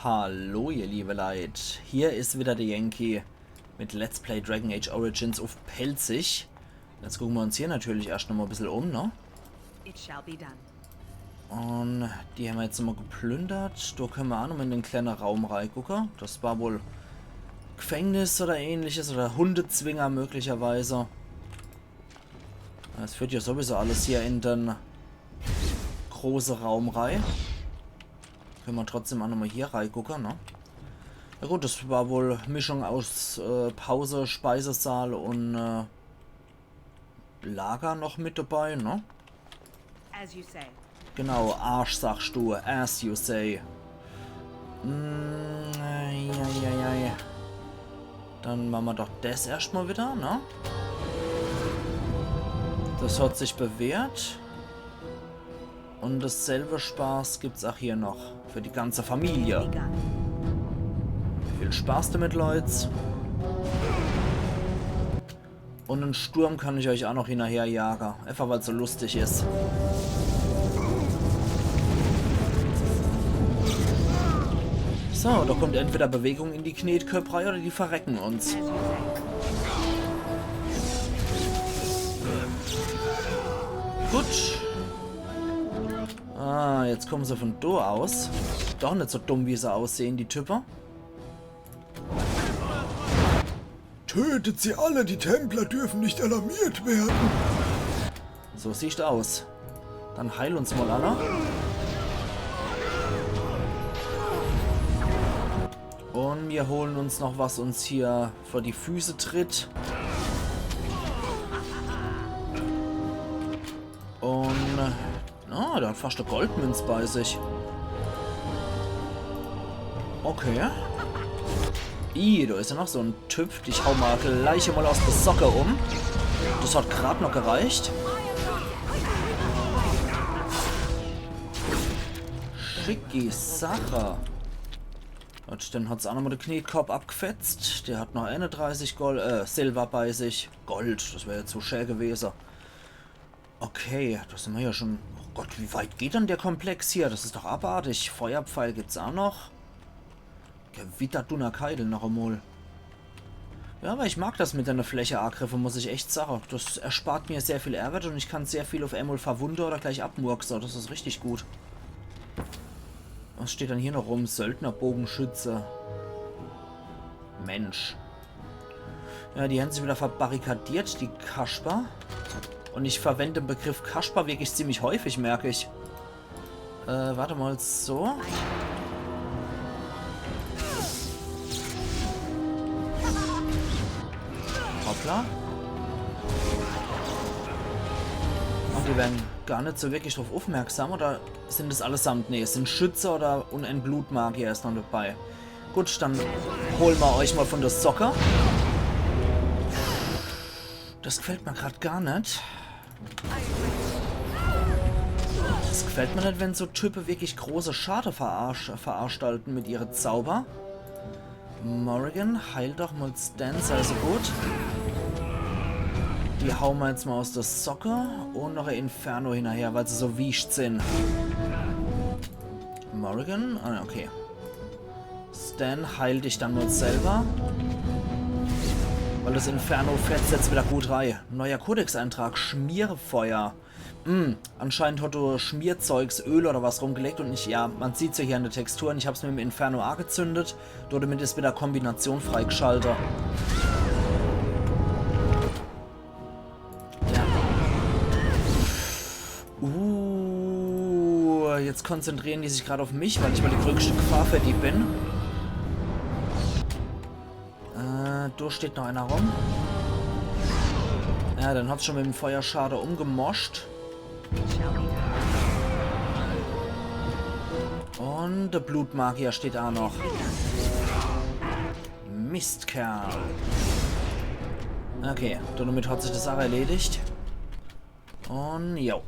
Hallo ihr liebe Leid, hier ist wieder der Yankee mit Let's Play Dragon Age Origins auf Pelzig. Jetzt gucken wir uns hier natürlich erst noch mal ein bisschen um, ne? Und die haben wir jetzt nochmal geplündert. Da können wir auch noch in den kleinen Raum reingucken. Das war wohl Gefängnis oder ähnliches oder Hundezwinger möglicherweise. Das führt ja sowieso alles hier in den großen Raum rein. Können wir trotzdem auch nochmal hier reingucken, ne? Ja gut, das war wohl Mischung aus Pause, Speisesaal und Lager noch mit dabei, ne? Genau, Arsch sagst du, as you say. Dann machen wir doch das erstmal wieder, ne? Das hat sich bewährt. Und dasselbe Spaß gibt's auch hier noch. Für die ganze Familie. Viel Spaß damit, Leute. Und einen Sturm kann ich euch auch noch hinterher jagen. Einfach weil es so lustig ist. So, da kommt entweder Bewegung in die Knetköpfe rein oder die verrecken uns. Gut. Ah, jetzt kommen sie von da aus. Doch nicht so dumm, wie sie aussehen, die Typen. Tötet sie alle, die Templer dürfen nicht alarmiert werden. So sieht aus. Dann heil uns mal alle. Und wir holen uns noch, was uns hier vor die Füße tritt. Und... Ah, der hat fast eine Goldmünz bei sich. Okay. Da ist ja noch so ein Typ. Ich hau mal gleich mal aus der Socke um. Das hat gerade noch gereicht. Schicki Sache. Und dann hat es auch nochmal den Knetkorb abgefetzt. Der hat noch 31 Silber bei sich. Gold, das wäre jetzt so schön gewesen. Okay, das sind wir ja schon... Oh Gott, wie weit geht denn der Komplex hier? Das ist doch abartig. Feuerpfeil gibt's auch noch. Gewitterdunner Keidel noch einmal. Ja, aber ich mag das mit einer Fläche-Angriffe, muss ich echt sagen. Das erspart mir sehr viel Ärger und ich kann sehr viel auf einmal verwunden oder gleich abmurksen. Das ist richtig gut. Was steht dann hier noch rum? Söldner, Bogenschütze. Mensch. Ja, die haben sich wieder verbarrikadiert, die Kasper. Und ich verwende den Begriff Kasper wirklich ziemlich häufig, merke ich. Warte mal, so. Hoppla. Und die werden gar nicht so wirklich drauf aufmerksam, oder sind es allesamt? Ne, es sind Schütze oder und ein Blutmagier ist noch dabei. Gut, dann holen wir euch mal von der Socke. Das gefällt mir gerade gar nicht. Das gefällt mir nicht, wenn so Typen wirklich große Schade veranstalten mit ihren Zauber. Morrigan, heil doch mal Stan, sei so gut. Die hauen wir jetzt mal aus der Socke und noch ein Inferno hinterher, weil sie so wischt sind. Morrigan, ah, okay. Stan, heil dich dann mal selber. Weil das Inferno fährt jetzt wieder gut rein. Neuer Kodex-Eintrag, Schmierfeuer. Anscheinend hat du Schmierzeugs, Öl oder was rumgelegt und nicht, ja, man sieht es ja hier an der Textur und ich habe es mit dem Inferno A gezündet. Damit ist wieder Kombination freigeschaltet. Ja. Jetzt konzentrieren die sich gerade auf mich, weil ich mal die größte Gefahr für die bin. Da steht noch einer rum. Ja, dann hat es schon mit dem Feuerschade umgemoscht. Und der Blutmagier steht auch noch. Mistkerl. Okay, damit hat sich das auch erledigt. Und jo.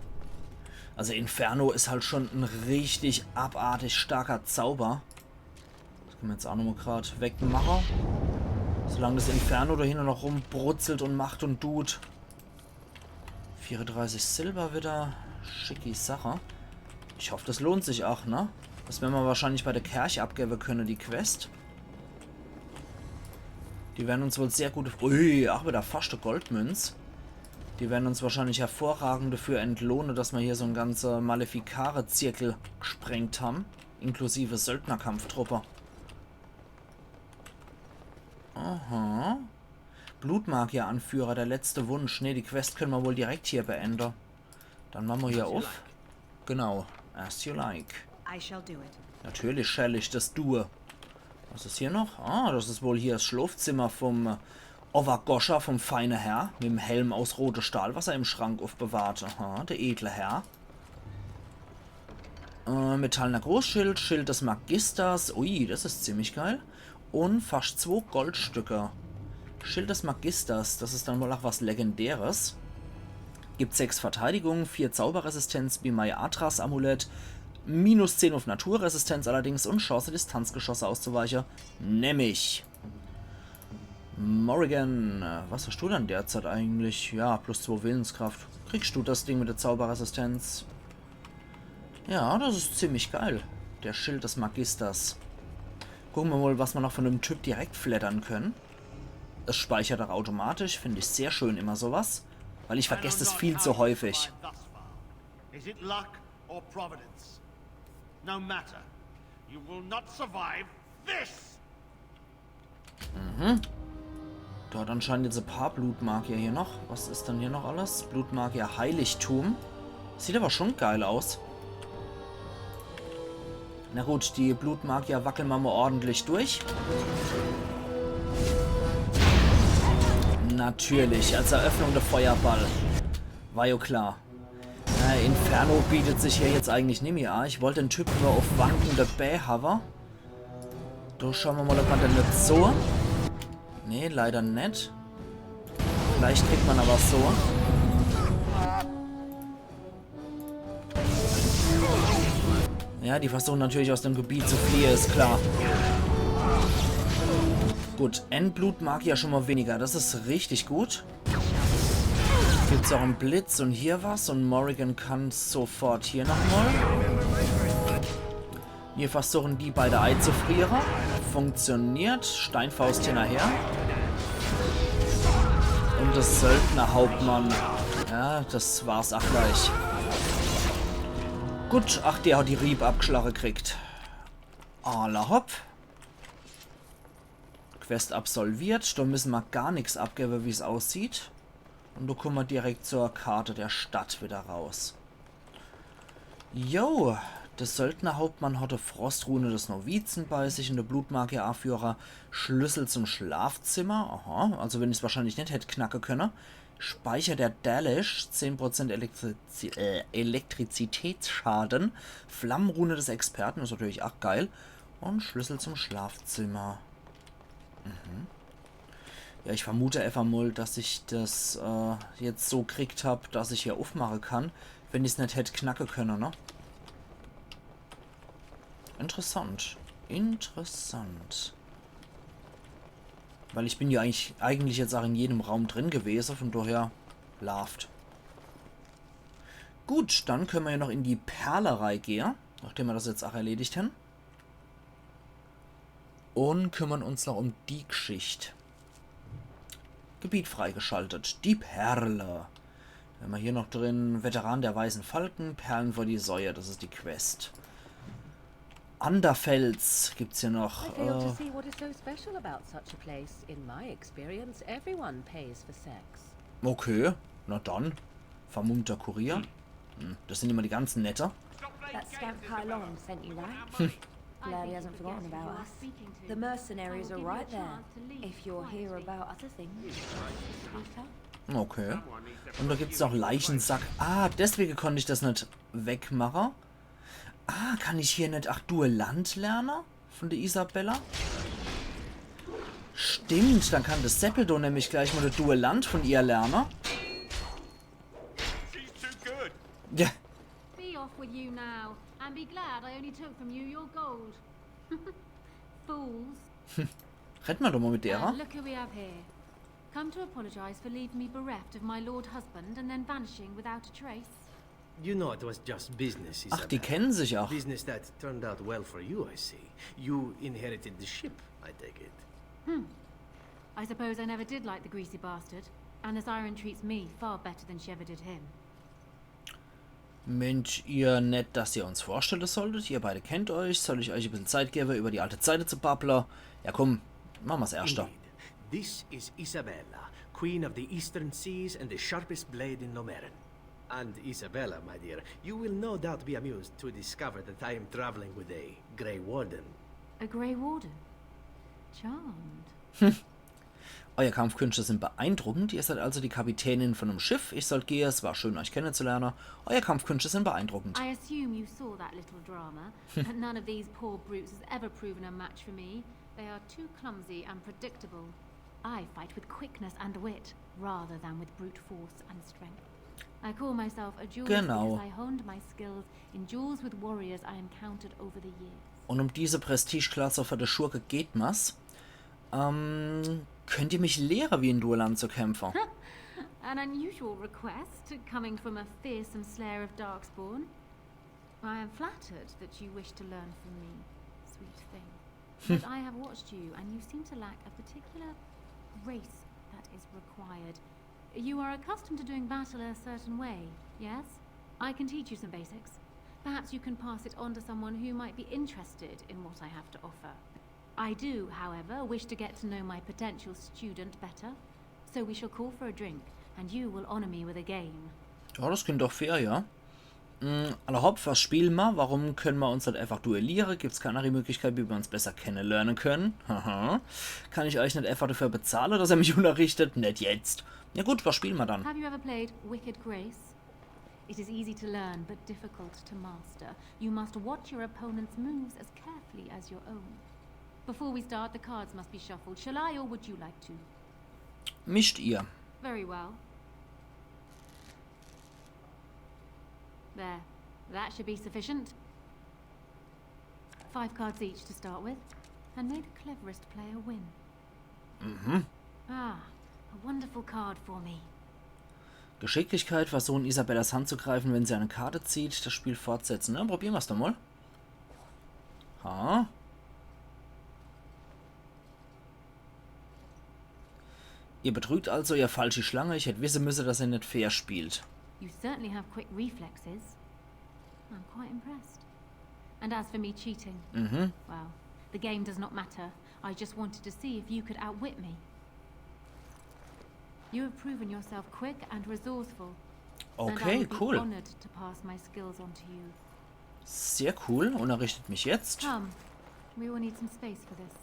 Also Inferno ist halt schon ein richtig abartig starker Zauber. Das können wir jetzt auch nochmal gerade wegmachen. Solange das Inferno da hinten noch rumbrutzelt und macht und tut. 34 Silber wieder. Schicki Sache. Ich hoffe, das lohnt sich auch, ne? Das werden wir wahrscheinlich bei der Kirche abgeben können, die Quest. Die werden uns wohl sehr gut... Ui, ach, wieder fast eine Goldmünz. Die werden uns wahrscheinlich hervorragend dafür entlohnen, dass wir hier so einen ganzen Malefikare-Zirkel gesprengt haben. Inklusive Söldnerkampftruppe. Aha. Blutmagier-Anführer, der letzte Wunsch. Ne, die Quest können wir wohl direkt hier beenden. Dann machen wir hier auf. Genau. As you like. Natürlich shall ich das tue. Was ist hier noch? Ah, das ist wohl hier das Schlafzimmer vom Ovagoscha, vom feine Herr. Mit dem Helm aus rotem Stahl, was er im Schrank aufbewahrt. Aha, der edle Herr. Metallener Großschild, Schild des Magisters. Ui, das ist ziemlich geil. Und fast 2 Goldstücke. Schild des Magisters, das ist dann wohl auch was Legendäres. Gibt 6 Verteidigung, 4 Zauberresistenz, Bimai Atras Amulett, -10 auf Naturresistenz allerdings und Chance, Distanzgeschosse auszuweichen. Nämlich Morrigan, was hast du denn derzeit eigentlich? Ja, +2 Willenskraft. Kriegst du das Ding mit der Zauberresistenz? Ja, das ist ziemlich geil. Der Schild des Magisters. Gucken wir mal, was wir noch von dem Typ direkt flattern können. Es speichert auch automatisch, finde ich sehr schön immer sowas. Weil ich vergesse es viel zu häufig. Mhm. Da hat anscheinend jetzt ein paar Blutmagier hier noch. Was ist denn hier noch alles? Blutmagier Heiligtum. Sieht aber schon geil aus. Na gut, die Blutmagier wackeln wir mal ordentlich durch. Natürlich, als Eröffnung der Feuerball. War ja klar. Inferno bietet sich hier jetzt eigentlich nicht mehr an. Ich wollte den Typen nur auf wankende Bä haben. Da schauen wir mal, ob man denn nicht so. Nee, leider nicht. Vielleicht kriegt man aber so. Ja, die versuchen natürlich aus dem Gebiet zu fliehen, ist klar. Gut, Endblut mag ja schon mal weniger. Das ist richtig gut. Gibt es auch einen Blitz und hier was. Und Morrigan kann sofort hier nochmal. Wir versuchen die beide einzufrieren. Funktioniert. Steinfaust hier nachher. Und das Söldnerhauptmann. Ja, das war's auch gleich. Gut, ach, der hat die Rieb abgeschlagen gekriegt. Alla hopp. Quest absolviert. Da müssen wir gar nichts abgeben, wie es aussieht. Und da kommen wir direkt zur Karte der Stadt wieder raus. Jo, der Söldnerhauptmann hatte Frostrune des Novizen bei sich und der Blutmagier-Anführer Schlüssel zum Schlafzimmer. Aha, also wenn ich es wahrscheinlich nicht hätte knacken können. Speicher der Dalish, 10% Elektrizitätsschaden. Flammenrune des Experten, ist natürlich auch geil. Und Schlüssel zum Schlafzimmer. Mhm. Ja, ich vermute einfach mal, dass ich das jetzt so gekriegt habe, dass ich hier aufmachen kann, wenn ich es nicht hätte knacken können, ne? Interessant. Interessant. Weil ich bin ja eigentlich jetzt auch in jedem Raum drin gewesen, von daher larvt. Gut, dann können wir ja noch in die Perlerei gehen, nachdem wir das jetzt auch erledigt haben. Und kümmern uns noch um die Geschichte. Gebiet freigeschaltet. Die Perle. Dann haben wir hier noch drin Veteran der Weißen Falken, Perlen vor die Säue, das ist die Quest. Anderfels gibt's hier noch. Okay, na dann. Vermummter Kurier. Das sind immer die ganzen Netter. Glad he hasn't forgotten about us. The mercenaries are right there. If you're here about other things, speak up. Okay. Und da gibt es noch Leichensack. Ah, deswegen konnte ich das nicht wegmachen. Ah, kann ich hier nicht... Ach, Duellant lernen? Von der Isabella? Stimmt, dann kann das Seppeldo nämlich gleich mal der Duellant von ihr lernen. Ja. Be off with you now, and be glad I only took from you your gold. Fools. Retten wir doch mal mit derer. Look who we have here. Come to apologize for leaving me bereft of my lord husband and then vanishing without a trace. You know it was just business, Ach, die Isabella. kennen sich auch. Business that turned out well for you, I see. You inherited the ship, I take it. I suppose I never did like the greasy bastard. And the siren treats me far better than she ever did him. Mensch, ihr nett, dass ihr uns vorstellen solltet. Ihr beide kennt euch. Soll ich euch ein bisschen Zeit geben, über die alte Zeit zu babbeln? Ja, komm, machen wir's erster. Indeed. This is Isabella, Queen of the Eastern Seas and the sharpest blade in Nomeran. And Isabella, my dear, you will no doubt be amused to discover that I am traveling with a Grey Warden. A Grey Warden? Charmed. Euer Kampfkünste sind beeindruckend. Ihr seid also die Kapitänin von einem Schiff. Ich sollte gehen. Es war schön, euch kennenzulernen. Euer Kampfkünste sind beeindruckend. I assume you saw that little drama, but none of these poor brutes has ever proven a match for me. They are too clumsy and predictable. I fight with quickness and wit, rather than with brute force and strength. I call myself a duelist Genau. because I honed my skills in duels with warriors I encountered over the years. Und um diese Prestigeklasse für die Schurke geht mas. Könnt ihr mich lehren, wie ein Duell anzukämpfen? An unusual request, coming from a fearsome slayer of Darkspawn. I am flattered that you wish to learn from me, sweet thing. But I have watched you, and you seem to lack a particular grace that is required. You are accustomed to doing battle a certain way, yes? I can teach you some basics. Perhaps you can pass it on to someone who might be interested in what I have to offer. I do, however, wish to get to know my potential student better. So we shall call for a drink, and you will honor me with a game. Ja, das klingt doch fair, ja. Aller Haupt, was spielen wir? Warum können wir uns halt einfach duellieren? Gibt es keine andere Möglichkeit, wie wir uns besser kennenlernen können? Haha. Kann ich euch nicht einfach dafür bezahlen, dass er mich unterrichtet? Nicht jetzt. Ja gut, was spielen wir dann? Have you ever played Wicked Grace? It is easy to learn, but difficult to master. You must watch your opponent's moves as carefully as your own. Before we start, the cards must be shuffled. Shall I, or would you like to? Mischt ihr. Very well. There. That should be sufficient. 5 cards each to start with, and may the cleverest player win. Ah, a wonderful card for me. Geschicklichkeit, versuchen Isabellas Hand zu greifen, wenn sie eine Karte zieht. Das Spiel fortsetzen. Na, probieren wir es doch mal. Ha. Ihr betrügt also, ihr falsche Schlange. Ich hätte wissen müssen, dass ihr nicht fair spielt. You certainly have quick reflexes. I'm quite impressed. And as for me cheating, well, the game does not matter. I just wanted to see if you could outwit me. You have proven yourself quick and resourceful. And I Okay, would be cool. honored to pass my skills on to you. Sehr cool. Unterrichtet mich jetzt. Come, we will need some space for this.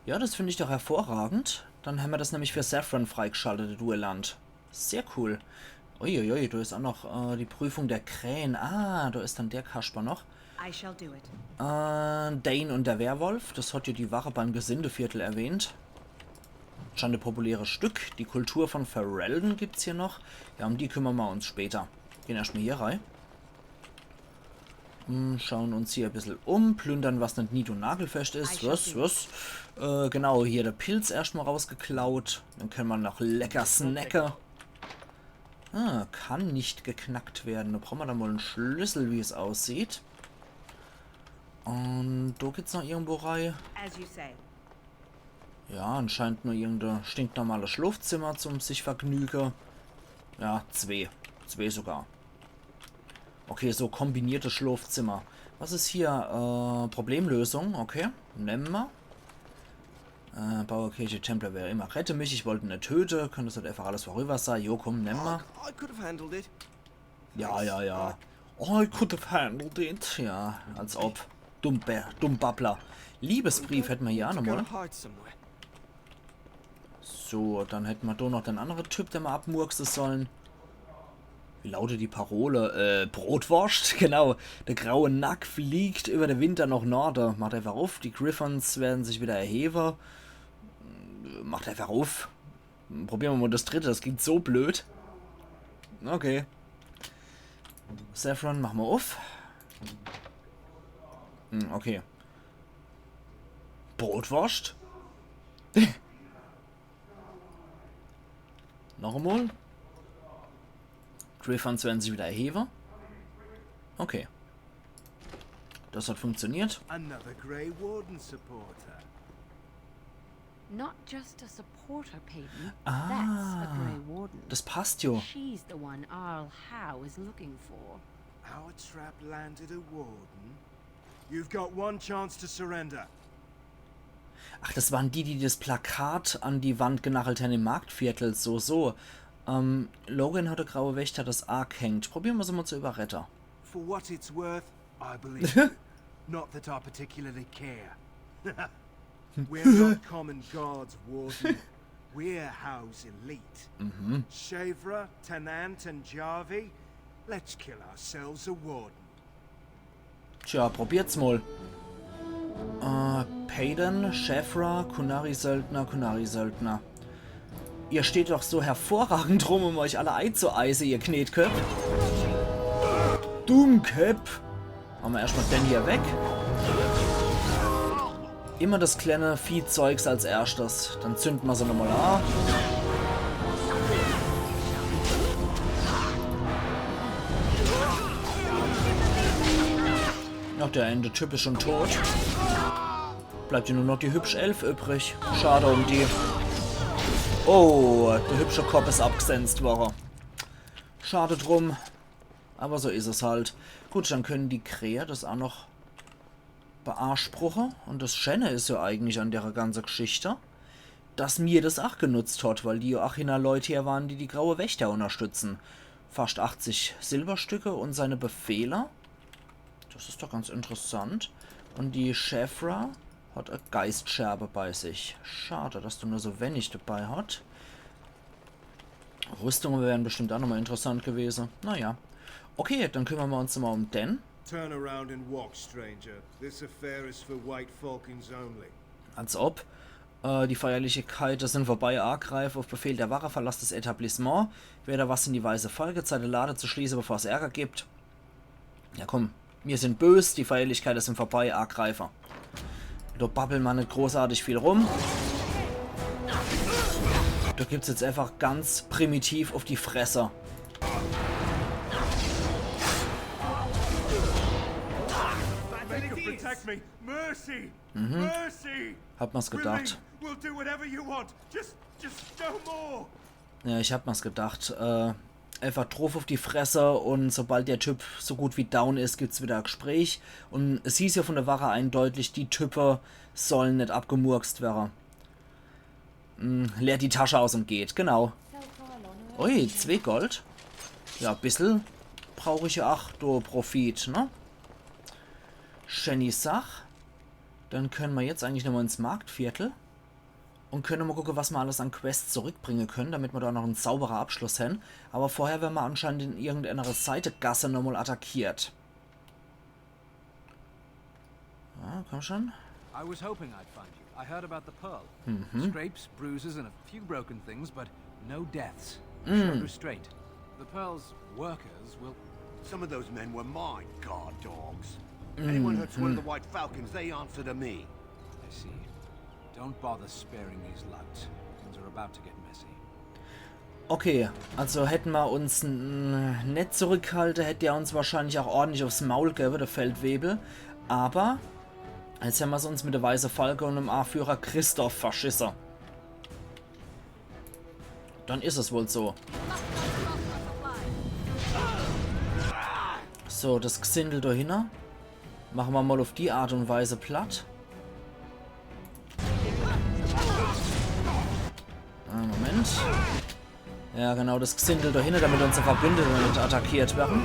Ja, das finde ich doch hervorragend. Dann haben wir das nämlich für Saffron freigeschaltet, Duelland. Sehr cool. Uiuiui, da ist auch noch die Prüfung der Krähen. Ah, da ist dann der Kasper noch. I shall do it. Dane und der Werwolf. Das hat ja die Wache beim Gesindeviertel erwähnt. Schon ein populäres Stück. Die Kultur von Ferelden gibt es hier noch. Ja, um die kümmern wir uns später. Gehen erstmal hier rein. Schauen uns hier ein bisschen um. Plündern, was nicht nied- und nagelfest ist. Was? Genau, hier der Pilz erstmal rausgeklaut. Dann können wir noch lecker snacken. Ah, kann nicht geknackt werden. Da brauchen wir dann mal einen Schlüssel, wie es aussieht. Und da geht's noch irgendwo rein. As you say. Ja, anscheinend nur irgendein stinknormales Schlafzimmer zum sich vergnügen. Ja, 2. 2 sogar. Okay, so kombinierte Schlafzimmer. Was ist hier? Problemlösung. Okay, nehmen wir. Bauerkirche, Templer, wer immer. Rette mich, ich wollte nicht töten. Könnte es halt einfach alles vorüber sein. Jo, komm, nehmen wir. I could have handled it. Ja. I could have handled it. Ja, als ob. Dummbabbler. Liebesbrief hätten wir hier auch nochmal. Hide somewhere. So, dann hätten wir da noch den anderen Typ, der mal abmurksen sollen. Wie lautet die Parole? Brotwurst? Genau. Der graue Nack fliegt über den Winter nach Norden. Macht einfach auf. Die Griffons werden sich wieder erheben. Macht einfach auf. Probieren wir mal das dritte. Das klingt so blöd. Okay. Saffron, machen wir auf. Okay. Brotwurst? Noch einmal. Griffons werden sich wieder erheben. Okay. Das hat funktioniert. Another Grey Warden supporter. Not just a supporter, Peyton. That's a Grey Warden. Das passt jo. She's the one Arl Howe is looking for. Our trap landed a Warden. You've got one chance to surrender. Ach, das waren die das Plakat an die Wand genachelt haben im Marktviertel. So. Logan hat der graue Wächter, das Ark hängt. Probieren wir es mal zu überretten. For what it's worth, I believe you. Not that I particularly care. We're not common guards, Warden. We're Howe's elite. Shavra, Tennant and Jarvie, let's kill ourselves a Warden. Tja, probiert's mal. Payden, Shafra, Kunari-Söldner. Ihr steht doch so hervorragend rum, um euch alle einzueisen, ihr Knetköp. Dummköp. Machen wir erstmal den hier weg. Immer das kleine Viehzeugs als erstes. Dann zünden wir sie nochmal an. Ach, der Typ ist schon tot. Bleibt ja nur noch die hübsche Elf übrig. Schade um die. Oh, der hübsche Kopf ist abgesenzt worden. Schade drum. Aber so ist es halt. Gut, dann können die Krähe das auch noch beanspruchen. Und das Schöne ist ja eigentlich an der ganzen Geschichte, dass mir das auch genutzt hat, weil die auch hinter Leute hier waren, die graue Wächter unterstützen. Fast 80 Silberstücke und seine Befehle. Das ist doch ganz interessant. Und die Shafra hat eine Geistscherbe bei sich. Schade, dass du nur so wenig dabei hat. Rüstungen wären bestimmt auch nochmal interessant gewesen. Naja. Okay, dann kümmern wir uns mal um den. Turn around and walk, stranger. This affair is for White Falcons only. Als ob. Die Feierlichkeiten sind vorbei. Argreif auf Befehl der Wache verlasst das Etablissement. Wer da was in die weiße Folgezeit der Lade zu schließen, bevor es Ärger gibt. Ja komm, wir sind böse, die Feierlichkeiten sind vorbei, Argreifer. Da babbeln wir nicht großartig viel rum. Da gibt's jetzt einfach ganz primitiv auf die Fresse. Protect me. Mercy. Mercy. Hab mir's gedacht. We'll do whatever you want. Just no more. Ja, ich hab mir's gedacht. Einfach drauf auf die Fresse und sobald der Typ so gut wie down ist, gibt's wieder ein Gespräch. Und es hieß ja von der Wache eindeutig, die Typen sollen nicht abgemurkst werden. Leert die Tasche aus und geht, genau. Ui, 2 Gold. Ja, ein bisschen brauche ich ja auch do Profit, ne? Schöne Sache. Dann können wir jetzt eigentlich nochmal ins Marktviertel. Und können mal gucken, was wir alles an Quests zurückbringen können, damit wir da noch einen sauberen Abschluss haben. Aber vorher werden wir anscheinend in irgendeiner Seitegasse nochmal attackiert. Ja, komm schon. I was hoping I'd find you. I heard about the pearl. Scrapes, bruises and a few broken things, but no deaths. Showed restraint. The pearl's workers will... Some of those men were mine, guard dogs. Anyone hurts one of the White Falcons, they answer to me. I see. Don't bother sparing these lugs. Things are about to get messy. Okay, also hätten wir uns nicht zurückgehalten, hätte er uns wahrscheinlich auch ordentlich aufs Maul gegeben, der Feldwebel. Aber jetzt haben wir es uns mit der Weiße Falke und dem A-Führer Christoph verschissen. Dann ist es wohl so. So, das Gesindel da hinten. Machen wir mal auf die Art und Weise platt. Moment. Ja, genau, das Gesindel da hinten, damit unsere Verbündeten nicht attackiert werden.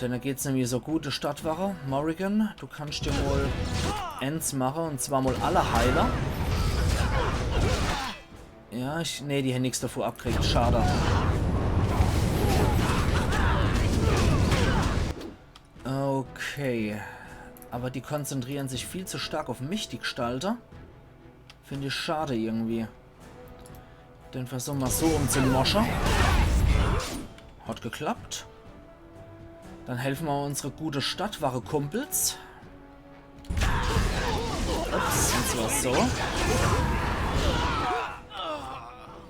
Denn da geht's nämlich so gut, die Stadtwache. Morrigan, du kannst dir wohl Ends machen, und zwar mal alle Heiler. Ja, nee, die haben nichts davor abkriegt, schade. Okay. Aber die konzentrieren sich viel zu stark auf mich, die Gestalter. Finde ich schade irgendwie. Den versuchen wir so umzumoschen. Hat geklappt. Dann helfen wir unsere gute Stadtwache-Kumpels. Ups, und zwar so.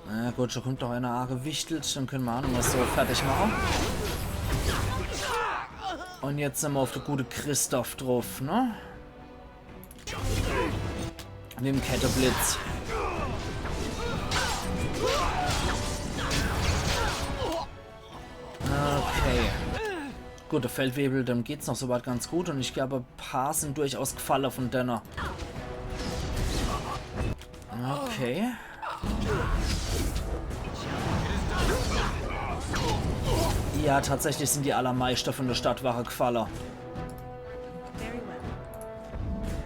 Na gut, da kommt doch einer angewichtelt. Dann können wir auch noch mal so fertig machen. Und jetzt sind wir auf der gute Christoph drauf, ne? Mit dem Ketteblitz. Okay. Gut, der Feldwebel, dem geht's noch soweit ganz gut. Und ich glaube, ein paar sind durchaus gefallen von Denner. Okay. Ja, tatsächlich sind die allermeisten von der Stadtwache gefallen.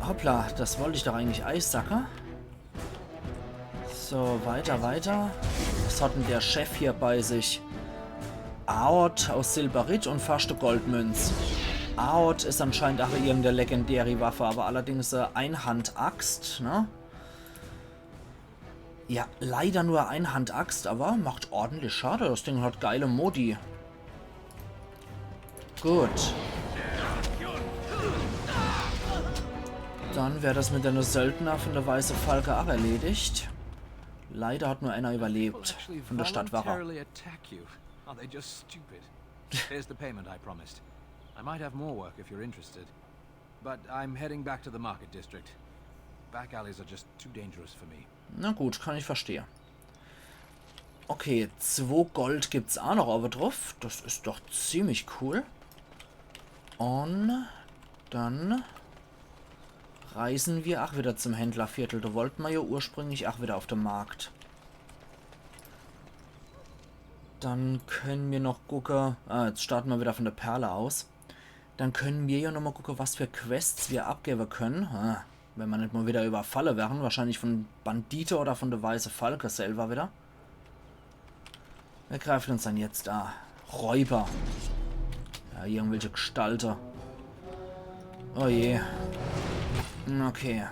Hoppla, das wollte ich doch eigentlich Eissacker. So, weiter, weiter. Was hat denn der Chef hier bei sich? Aort aus Silberit und fast Goldmünz. Aort ist anscheinend auch irgendeine legendäre Waffe, aber allerdings eine Einhandaxt, ne? Ja, leider nur Einhandaxt, aber macht ordentlich Schade. Das Ding hat geile Modi. Gut. Dann wäre das mit der Söldner von der Weiße Falke auch erledigt. Leider hat nur einer überlebt von der Stadtwache. Are they just stupid? Here's the payment I promised. I might have more work if you're interested. But I'm heading back to the market district. Back alleys are just too dangerous for me. Na gut, kann ich verstehen. Okay, 2 Gold gibt's auch noch aber drauf. Das ist doch ziemlich cool. Und dann reisen wir auch wieder zum Händlerviertel. Da wollten wir ja ursprünglich auch wieder auf den Markt. Dann können wir noch gucken. Jetzt starten wir wieder von der Perle aus. Dann können wir ja nochmal gucken, was für Quests wir abgeben können. Wenn wir nicht mal wieder überfallen werden. Wahrscheinlich von Bandite oder von der Weiße Falke selber wieder. Wer greift uns dann jetzt da? Räuber. Ja, irgendwelche Gestalter. Oh je. Okay.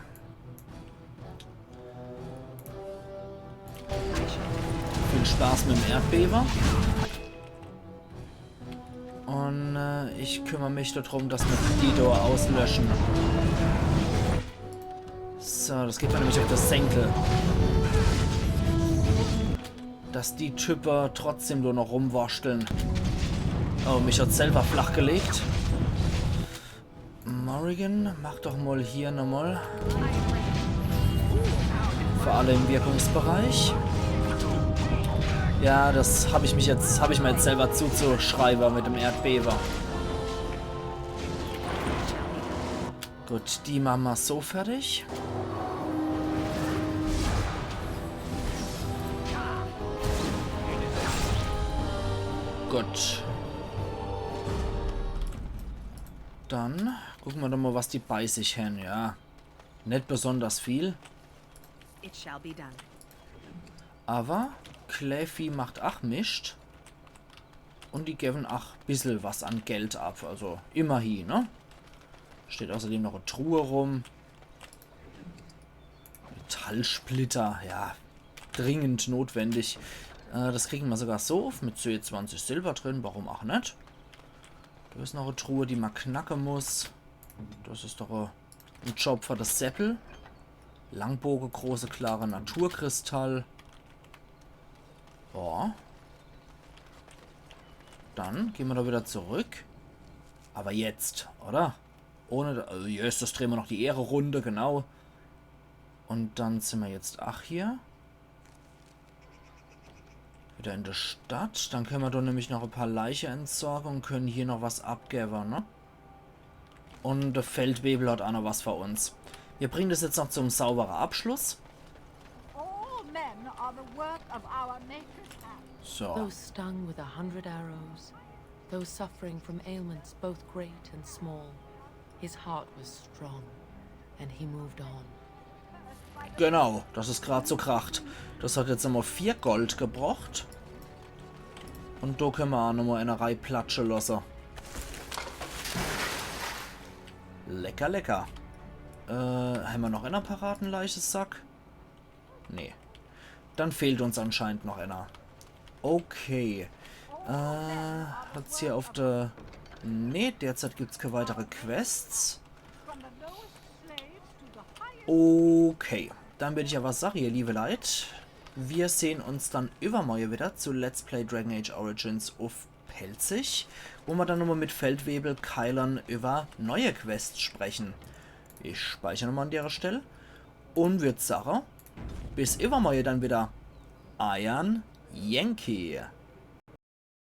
Viel Spaß mit dem Erdbeber. Und ich kümmere mich darum, dass wir die Door auslöschen. So, das geht mir nämlich auf das Senkel. Dass die Typen trotzdem nur noch rumwurschteln. Oh, mich hat selber flach gelegt. Morrigan, mach doch mal hier nochmal. Für alle im Wirkungsbereich. Ja, das habe ich mir jetzt selber zuzuschreiben mit dem Erdbeber. Gut, die machen wir so fertig. Gut. Dann gucken wir doch mal, was die bei sich haben. Ja, nicht besonders viel. It shall be done. Aber Cleffi macht auch mischt. Und die geben auch ein bisschen was an Geld ab. Also immerhin, ne? Steht außerdem noch eine Truhe rum. Metallsplitter, ja. Dringend notwendig. Das kriegen wir sogar so mit 20 Silber drin. Warum auch nicht? Da ist noch eine Truhe, die man knacken muss. Das ist doch ein Job für das Säppel. Langbogen, große, klare Naturkristall. Ja. Dann gehen wir da wieder zurück. Aber jetzt, oder? Ohne... Also jetzt, das drehen wir noch die Ehre-Runde, genau. Und dann sind wir jetzt... Ach, hier. Wieder in der Stadt. Dann können wir doch nämlich noch ein paar Leichen entsorgen und können hier noch was abgeben, ne? Und der Feldwebel hat auch noch was für uns. Wir bringen das jetzt noch zum sauberen Abschluss. So. Those stung with 100 arrows, those suffering from ailments both great and small. His heart was strong, and he moved on. Genau, das ist gerade so kracht. Das hat jetzt nochmal 4 Gold gebracht. Und da können wir auch nochmal eine Reihe Platsche lassen. Lecker, lecker. Haben wir noch einen paraten Leichensack? Nee. Dann fehlt uns anscheinend noch einer. Okay. Hat's hier auf der... Nee, derzeit gibt es keine weitere Quests. Okay. Dann würde ich aber sagen, ihr liebe Leute, wir sehen uns dann übermorgen wieder zu Let's Play Dragon Age Origins auf Pelzig, wo wir dann nochmal mit Feldwebel Keilern über neue Quests sprechen. Ich speichere nochmal an der Stelle und würde sagen, bis übermorgen dann wieder. Iron Yankee.